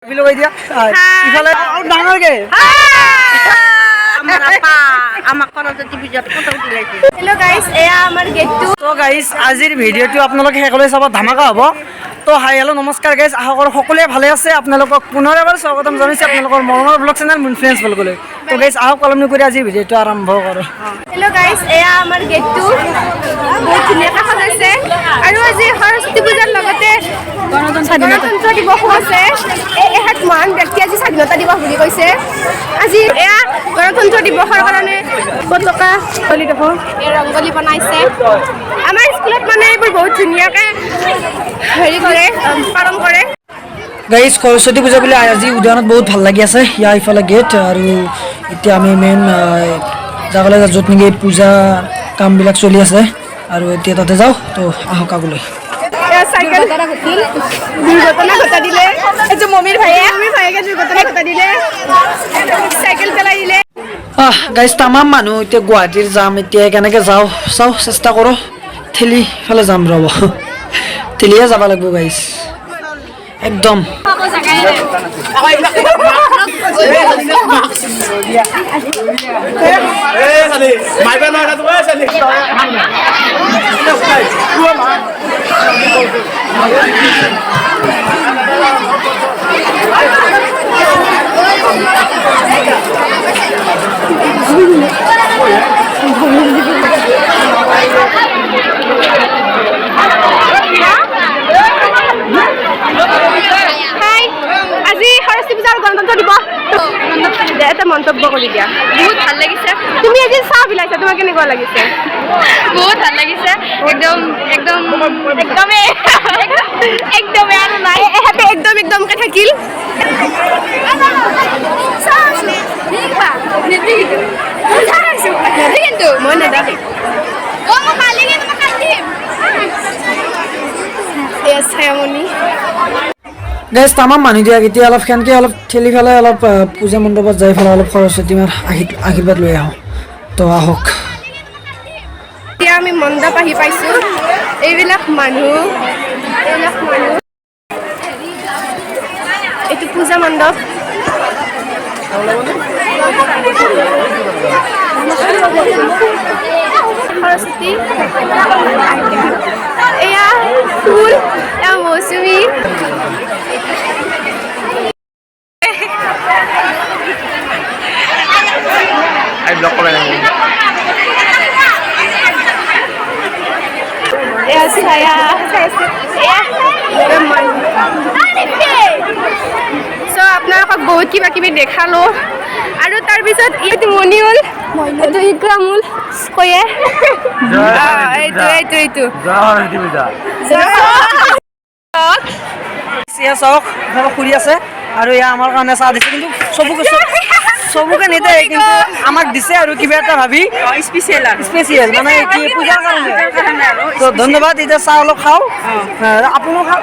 Hello guys, so guys, আজিৰ ভিডিঅ'টো আপোনালোকে হেকলৈ চাব ধামাকা হ'ব। তো হাই হেল্ল' নমস্কাৰ গাইজ, আশা কৰোঁ সকলোৱে ভালে আছে। আপোনালোকক পুনৰ এবাৰ স্বাগতম জনাইছোঁ আপোনালোকৰ মৰমৰ ব্লগ চেনেল মুনফ্ৰেন্স ব্লগলৈ। তো গাইজ আহক কলম কৰি আজি ভিডিঅ'টো আৰম্ভ কৰোঁ। হেল্ল' গাইজ, এয়া আমাৰ গেটটো বহুত ধুনীয়াকৈ সজাইছে আৰু আজি সৰস্বতী পূজাৰ লগতে গণতন্ত্ৰ দিৱসো আছে। এহাত মহান ব্যক্তি আজি স্বাধীনতা দিৱস বুলি কৈছে। আজি এয়া গণতন্ত্ৰ দিৱসৰ কাৰণে পতাকা ৰংগলী বনাইছে। আমাৰ স্কুলত মানে এইবোৰ বহুত ধুনীয়াকৈ হেৰি কৰে, পালন কৰে। গাইজ সৰস্বতী পূজা বুলি আজি উদ্যানত বহুত ভাল লাগি আছে। ইয়াৰ ইফালে গেট আৰু এতিয়া আমি মেইন যাবলৈ য'ত নেকি পূজা কামবিলাক চলি আছে আৰু এতিয়া তাতে যাওঁ। তো আহক আগলৈ। চাইকেল দুৰ্ঘটনা ঘটা দিলে, এইটো মমিৰ ভাইকে দুৰ্ঘটনা ঘটা দিলে, চাইকেল পেলাই দিলে। গাইজ তামাম মানুহ এতিয়া গুৱাহাটীৰ যাম। এতিয়া কেনেকৈ যাওঁ চাওঁ, চেষ্টা কৰোঁ। ঠেলি ফালে যাম ৰ'ব, ঠেলিয়ে যাব লাগিব গাইজ একদম। আজি সৰস্বতী পূজাৰ গণতন্ত্ৰ দিৱস, এটা মন্তব্য কৰি দিয়া। বহুত ভাল লাগিছে। তুমি আজি চাহ বিলাইছা, তোমাৰ কেনেকুৱা লাগিছে? বহুত ভাল লাগিছে। একদম একদম একদমেই একদমে আৰু নাই, এহাতে একদম একদমকে থাকিল। কিন্তু মই নেদাকে গাইজ তামাম মানুহ দিয়ক। এতিয়া অলপ সেনকৈ অলপ ঠেলি ফেলাই অলপ পূজা মণ্ডপত যাই পেলাই অলপ সৰস্বতী মাৰ আশীৰ্বাদ লৈ আহোঁ। তো আহক। এতিয়া আমি মণ্ডপ আহি পাইছোঁ। এইবিলাক মানুহ এইটো পূজা মণ্ডপ। সৰস্বতী, এয়া ফুল, এয়া মৌচুমী। আপোনালোকক বহুত কিবা কিবি দেখালো আৰু তাৰপিছত এইটো মনিউল, এইটো ইকৰামুল কয়ে, এইটো চাওক ফুৰি আছে আৰু এয়া আমাৰ কাৰণে চাহ দিছে। কিন্তু চবকে নিদিয়ে, কিন্তু আমাক দিছে আৰু কিবা এটা ভাবি স্পেচিয়েল মানে কি পূজাৰ কাৰণে। তো ধন্যবাদ। এতিয়া চাহ অলপ খাওঁ, আপোনালোক খাওঁ।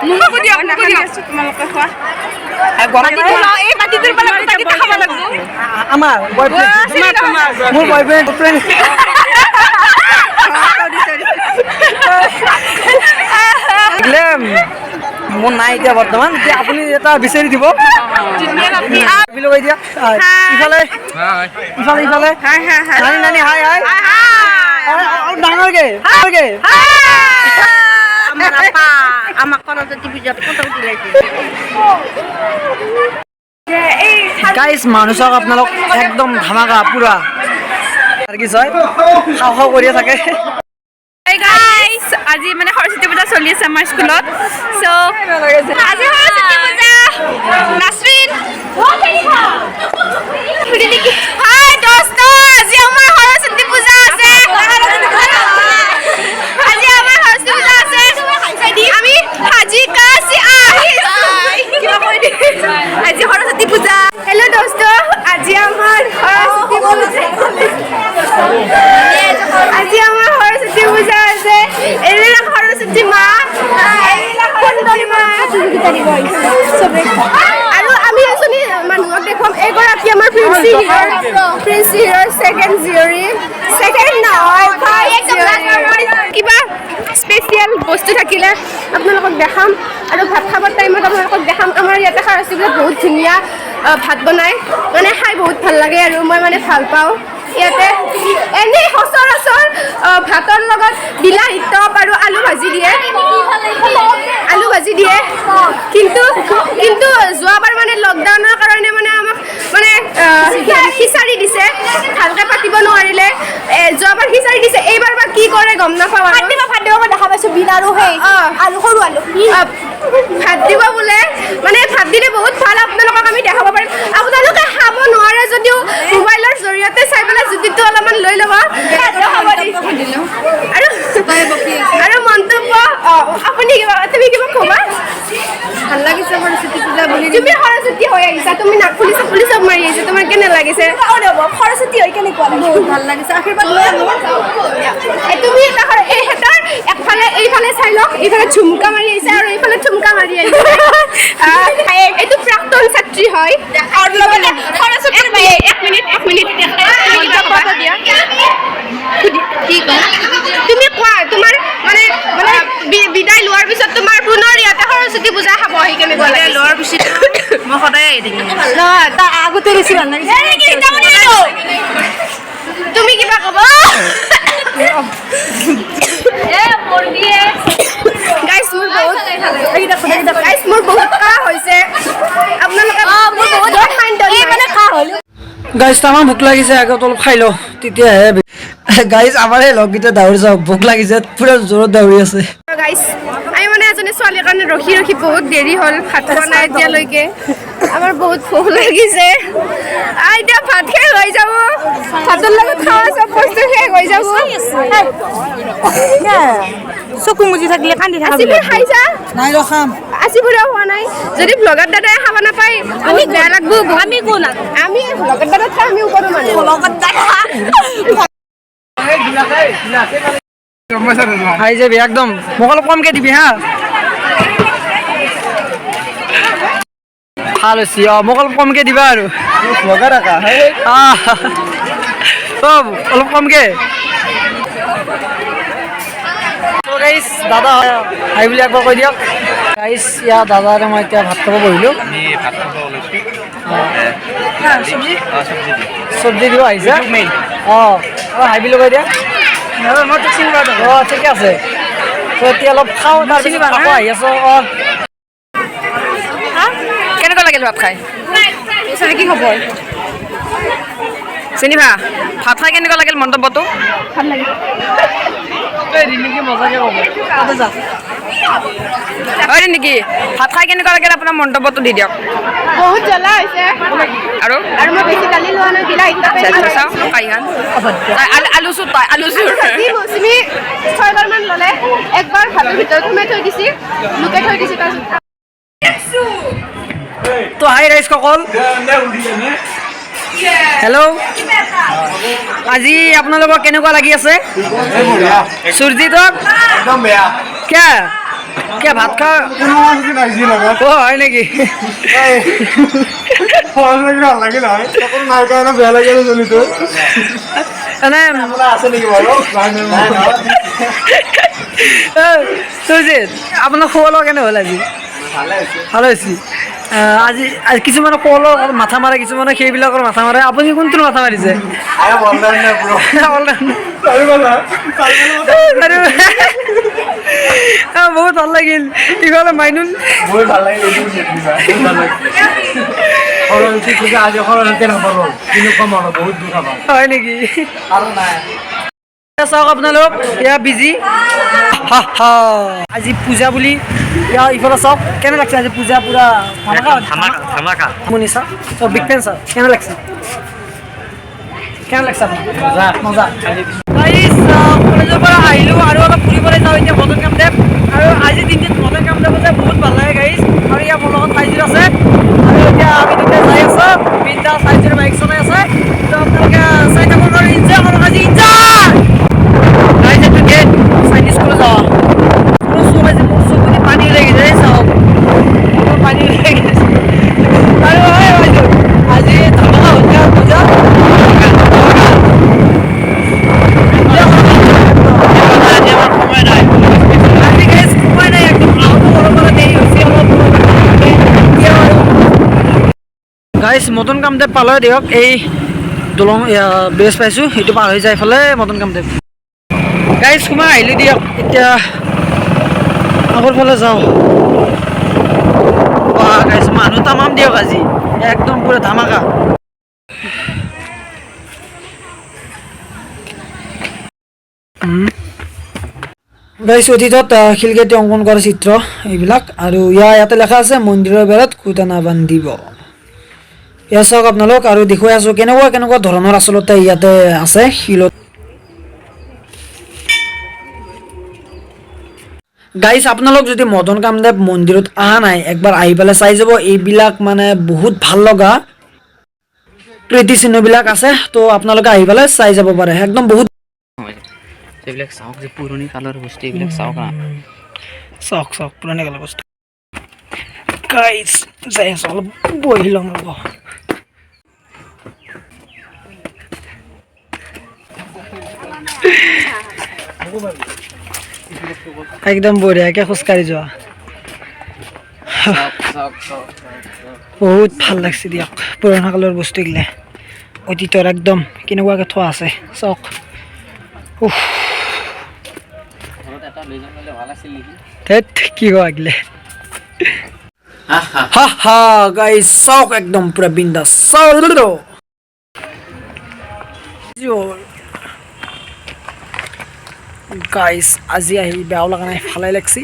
আমাৰ মোৰ বয়ফ্ৰেণ্ড মোৰ নাই এতিয়া বৰ্তমান। এতিয়া আপুনি এটা বিচাৰি দিব। ইফালে নানি হাই হাই ডাঙৰকে গাইজ মানুহ চাওক আপোনালোক একদম ধামাকা পুৰা কি হয় খাওঁ খাওঁ কৰিয়ে থাকে। আজি মানে সৰস্বতী পূজা চলি আছে আমাৰ স্কুলত। চ' আজি সৰস্বতী পূজা নাচৰিন হাই দোস্ত, আজি আমাৰ সৰস্বতী পূজা আছে। আমি হাজি কাছি আজি সৰস্বতী পূজা। হেল্ল' দোস্ত, আজি আমাৰ সৰস্বতী পূজা আছে। এইবিলাক সৰস্বতী মা, এইবিলাক সুন্দৰী মা আৰু আমি এজনী মানুহক দেখুৱাম। এগৰাকী আমাৰ Prince Hero's second jury. Second নহয়, কিবা স্পেচিয়েল বস্তু থাকিলে আপোনালোকক দেখাম আৰু ভাত খাবৰ টাইমত আপোনালোকক দেখাম। আমাৰ ইয়াতে খাৰস্তিবিলাক বহুত ধুনীয়া ভাত বনায়, মানে খাই বহুত ভাল লাগে আৰু মই মানে ভাল পাওঁ। ইয়াতে এনেই সচৰাচৰ ভাতৰ লগত বিলাহী টপ আৰু আলু ভাজি দিয়ে, কিন্তু যোৱাবাৰ মানে লকডাউনৰ কাৰণে মানে আমাক মানে খিচাৰি দিছে, ভালকৈ পাতিব নোৱাৰিলে। যোৱাবাৰ খিচাৰি দিছে, এইবাৰ বা কি কৰে গম নাপাওঁ। ভাত দিব মই দেখা পাইছোঁ, বিন আৰু সেই আলু, সৰু আলু ভাত দিব বোলে, মানে ভাত দিলে বহুত ভাল। আপোনালোকক আমি দেখাব পাৰিম। আপোনালোকে খাব নোৱাৰে যদিও মোবাইলৰ জৰিয়তে চাই পেলাই জুতিটো অলপমান লৈ ল'ব আৰু মন্তব্য আপুনি তুমি কিবা ক'বা? ভাল লাগিছে সৰস্বতী পূজা বুলি। তুমি সৰস্বতী হৈ আহিছা, তুমি নাক ফুলি চব মাৰি আহিছা, তোমাৰ কেনে লাগিছে? সৰস্বতী হৈ কেনেকুৱা লাগে? বহুত ভাল লাগিছে, আশীৰ্বাদ লৈ তুমি এহেঁতৰ একফালে এইফালে চাই লওক, এইফালে ঝুমকা মাৰি আহিছে আৰু এইফালে ঝুমকা মাৰি আহিছে। এইটো প্ৰাক্তন ছাত্ৰী হয়। তুমি কোৱা, তোমাৰ মানে বিদায় লোৱাৰ পিছত তোমাৰ পুনৰ ইয়াতে সৰস্বতী পূজা খাব আহি কেনেকুৱা লাগে? লোৱাৰ পিছত মই সদায় আহি থাকিম। তাৰ আগতে বেছি ভাল লাগিছে। তুমি কিবা ক'ব? গাইছ মোৰ বহুত কাহ হৈছে, আপোনালোকে গাইজ আমাৰ ভোক লাগিছে, আগত অলপ খাই লওঁ তেতিয়াহে। গাইজ আমাৰ এই লগকেইটা দাউৰি যাওক, ভোক লাগিছে, পুৰা জোৰত দাউৰি আছে। গাইছ আমি মানে এজনী ছোৱালীৰ কাৰণে ৰখি বহুত দেৰি হ'ল, ভাত খোৱা নাই এতিয়ালৈকে। আমাৰ বহুত ভোক লাগিছে, এতিয়া ভাত শেষ হৈ যাব, ভাতৰ লগত খোৱা চব বস্তু শেষ হৈ যাব। চকু মুজি থাকিলে কান্দি থাকা খাইছা? নাই ৰ খাম। আচিপুৰা হোৱা নাই, যদি ব্লগাৰ দাদাই খাব নাপায় আমি বেয়া লাগব। আমি কোন? আমি ব্লগাৰ দাদাত আমি ওপৰৰ মানুহ। ব্লগাৰ দাদা খাই যাবি একদম, মোক অলপ কমকৈ দিবি হা। ভাল হৈছে, মোক অলপ কমকৈ দিবা আৰু অলপ কমকৈ। গাইছ দাদা হাই বুলি একবাৰ কৈ দিয়ক। গাইছ ইয়াৰ দাদাৰে মই এতিয়া ভাত খাব বহিলোঁ। চব্জি দিব আহিছে। হাই বুলি কৈ দিয়া। ঠিকে আছে, এতিয়া অলপ খাওঁ, তাৰপিছত আকৌ আহি আছোঁ। কেনেকুৱা লাগিল ভাত খাই? কি খবৰ? চিনিভা ভাত খাই কেনেকুৱা লাগিল? মন্তব্যটো ভাল লাগিল। মজাকে ক'ব নেকি? ভাত খাই কেনেকুৱা লাগিল আপোনাৰ মন্তব্যটো দি দিয়ক। বহুত জ্বলা হৈছে আৰু মই বেছি দালি লোৱা নাই, বিলাহী চাওঁ আলু চুৰ পাই আলু চুৰ মৌচুমী 6বাৰ মান ল'লে, একবাৰ ভাতৰ ভিতৰত সোমাই থৈ দিছি, লুকাই থৈ দিছি। তো হাই ৰাইজ সকল, হেল্ল', আজি আপোনালোকৰ কেনেকুৱা লাগি আছে? সূৰ্যিতক একদম বেয়া কিয় ভাত খা হয় নেকি? সূৰ্যিত আপোনাৰ খোৱা লোৱা কেনে হ'ল? আজি ভালে হৈছে। আজি কিছুমানে কলৰ মাথা মাৰে, কিছুমানে সেইবিলাকৰ মাথা মাৰে, আপুনি কোনটোৰ মাথা মাৰিছে? বহুত ভাল লাগিল। ইফালে মাইনুল হয় নেকি? চাওক আপোনালোক এয়া বিজি আজি পূজা বুলি ইফালে চাওক কেনে লাগছে আজি পূজা পুৰা শুনিছা বিগ ফেন ছাৰ কেনে লাগছে? কেনে লাগছে মজা কলেজৰ পৰা আহিলোঁ আৰু অলপ ফুৰিবলৈ যাওঁ এতিয়া মদন কামদেৱ। আৰু আজি দিনটোত মদন কামদেৱ যে বহুত ভাল লাগে গাইজ। আৰু ইয়াৰ মোৰ লগত ফাইজিৰ আছে আৰু এতিয়া আমি দুটাই যাই আছোঁ বিন্দা ফাইজিৰ বাইক চলাই আছে। তো আপোনালোকে চাই থাকক আৰু ইনজয় কৰক আজি ইনজয় গাইজ। এইটো গেট চাইনিজ স্কুলত যাওঁ মোৰ চকুত পানী ওলাই গৈছে চাওক পানী ওলাই গৈছে। আৰু আজি ধামাকা গাইজ মদন কামদেৱ পালে দিয়ক এই দলং ব্ৰিজ পাইছোঁ সেইটো পাৰ হৈ যায় এইফালে মদন কামদেৱ গাইজ সোমাই আহিলোঁ দিয়ক এতিয়া আগৰ ফালে যাওঁ গাইজ মানুহ তামাম দিয়ক আজি একদম পুৰা ধামাকা গাইজ অতীতত শিলগুটিত অংকন কৰা চিত্ৰ এইবিলাক আৰু ইয়াতে লেখা আছে মন্দিৰৰ বেৰত খুটা নাবান্ধিব এয়া চাওক আপোনালোক আৰু দেখুৱাই আছোঁ কেনেকুৱা কেনেকুৱা ধৰণৰ আচলতে ইয়াতে আছে শিলত গাইজ আপোনালোক যদি মদন কামদেৱ মন্দিৰত অহা নাই একবাৰ আহি পেলাই চাই যাব এইবিলাক মানে বহুত ভাল লগা কীৰ্তিচিহ্নবিলাক আছে তো আপোনালোকে আহি পেলাই চাই যাব পাৰে একদম বহুত এইবিলাক চাওক যে পুৰণি কালৰ বস্তু এইবিলাক চাওক চাওক চাওক পুৰণি কালৰ বস্তু গাইজ যাই আছোঁ অলপ বহি ল'ম ৰ'ব একদম বঢ়িয়াকৈ খোজকাঢ়ি যোৱা বহুত ভাল লাগছে দিয়ক পুৰণা কালৰ বস্তুগিলা অতীতৰ একদম কেনেকুৱাকৈ থোৱা আছে চাওক ধেত কি কোৱা গিলে হা হা গাইজ চাওক একদম পুৰা বিন্দাছ গাইজ আজি আহি বেয়াও লগা নাই ভালেই লাগছি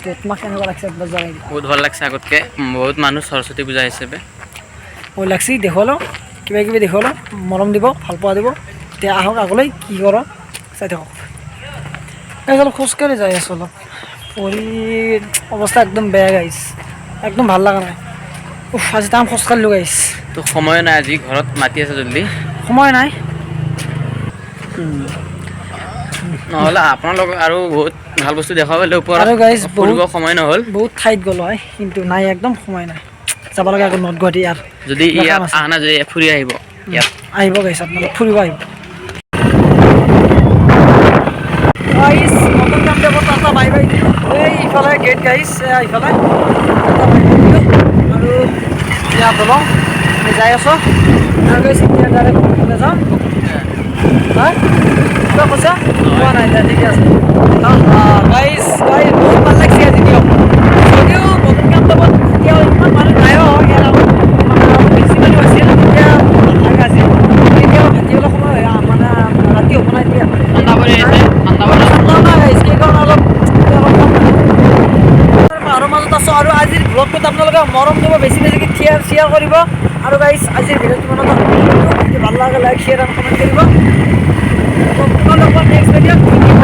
তো তোমাক কেনেকুৱা লাগছে একবাৰ জনাই দিবা বহুত ভাল লাগছে আগতকৈ বহুত মানুহ সৰস্বতী পূজা হিচাপে মই লাগছি দেখুৱালোঁ কিবা কিবি দেখুৱালোঁ মৰম দিব ভাল পোৱা দিব এতিয়া আহক আগলৈ কি কৰ চাই থাকক গাইজ অলপ খোজকাঢ়ি যাই আছোঁ অলপ ভৰিৰ অৱস্থা একদম বেয়া গাইজ একদম ভাল লগা নাই আজি তাম খোজকাঢ়িলোঁ গাইজ তো সময় নাই আজি ঘৰত মাতি আছে জল্দি সময় নাই নহ'লে আপোনালোক আৰু বহুত ভাল বস্তু দেখাব ওপৰত আৰু গাইজ ফুৰিব সময় নহ'ল বহুত ঠাইত গ'লো হয় কিন্তু নাই একদম সময় নাই যাব লাগে আকৌ নৰ্থ গুৱাহাটী ইয়াৰ যদি ইয়াত অহা নাই যদি ফুৰি আহিব ইয়াত আহিব গাইজ আপোনালোক ফুৰিব আহিব গাইজ মদন কামদেৱৰ টাটা বাই বাই এই ইফালে গেট গাইজ ইফালে আৰু ইয়াত দলং আমি যাই আছোঁ আৰু গাইজ এতিয়া ডাইৰেক্ট ইফালে যাম হা কিবা কৈছা কোৱা নাই দে ঠিকে আছে গাইজ গাইজ বহুত ভাল লাগছে আজি দিয়ক যদিও মদন কামদেৱত এতিয়াও ইমান মানুহ নাই ইয়াত বেছি মানুহ আছিল এতিয়া আজি এতিয়াও ভাটিবলৈ সময় মানে ৰাতি হ'ব নাই এতিয়া ঠাণ্ডা পৰি আছে পাহাৰৰ মাজত আছোঁ আৰু আজিৰ ব্লগটোত আপোনালোকে মৰম দিব বেছি বেছিকৈ শ্বেয়াৰ কৰিব আৰু গাইজ আজিৰ ভিডিঅ'টো মনত ভাল লাগে লাইক শ্বেয়াৰ আৰু কমেণ্ট কৰিব নেক্সট ভিডিঅ'ত